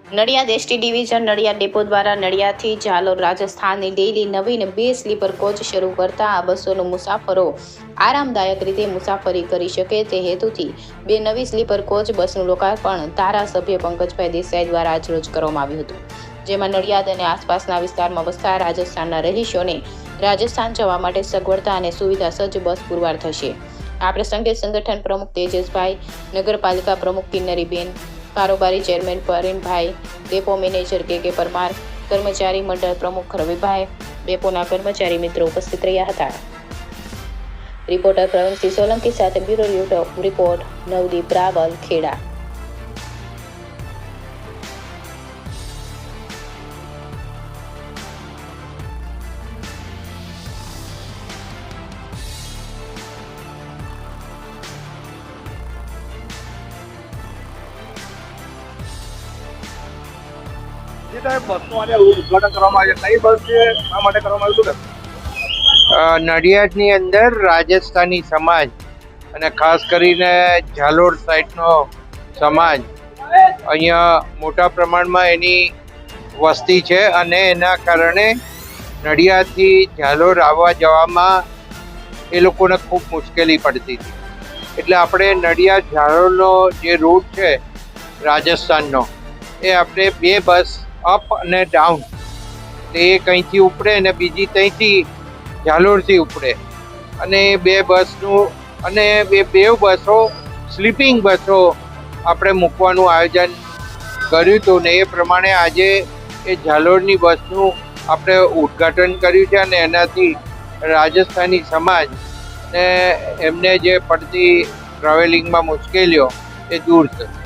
Nadiad ST division Nadiad depot દ્વારા નડિયાદથી ઝાલોદ રાજસ્થાનની daily નવીન 2 sleeper coach શરૂ કરતા આ બસોનો મુસાફરો આરામદાયક રીતે મુસાફરી કરી શકે તે હેતુથી 2 નવી સ્લીપર કોચ બસનું લોકાર્પણ ધારાસભ્ય પંકજભાઈ દેસાઈ દ્વારા આજરોજ કરવામાં આવ્યું હતું, જેમાં નડિયાદ અને આસપાસના વિસ્તારમાં વસતા રાજસ્થાનના રહીશોને રાજસ્થાન જવા માટે સગવડતા અને સુવિધા સજ્જ બસ પુરવાર થશે। આ પ્રસંગે સંગઠન પ્રમુખ તેજસભાઈ, નગરપાલિકા પ્રમુખ કિન્નરીબેન, કારોબારી ચેરમેન પરવીનભાઈ, ડેપો મેનેજર કે પરમાર, કર્મચારી મંડળ પ્રમુખ રવિભાઈ, ડેપોના કર્મચારી મિત્રો ઉપસ્થિત રહ્યા હતા। રિપોર્ટર પ્રવીણસિંહ સોલંકી સાથે બ્યુરો રિપોર્ટ નવદીપ રાવલ, ખેડા। નડિયાદની અંદર રાજસ્થાની સમાજ અને ખાસ કરીને ઝાલોદ સાઈડનો સમાજ અહીંયા મોટા પ્રમાણમાં એની વસ્તી છે અને એના કારણે નડિયાદથી ઝાલોદ આવવા જવામાં એ લોકોને ખૂબ મુશ્કેલી પડતી હતી। એટલે આપણે નડિયાદ ઝાલોદનો જે રૂટ છે રાજસ્થાનનો એ આપણે 2 બસ અપ અને ડાઉન, એ કંઈથી ઉપડે અને બીજી ત્યાંથી ઝાલોદથી ઉપડે, અને એ 2 બસનું અને એ 2 બસો સ્લીપિંગ બસો આપણે મૂકવાનું આયોજન કર્યું હતું ને એ પ્રમાણે આજે એ ઝાલોદની બસનું આપણે ઉદ્ઘાટન કર્યું છે અને એનાથી રાજસ્થાની સમાજ ને એમને જે પડતી ટ્રાવેલિંગમાં મુશ્કેલીઓ એ દૂર થશે।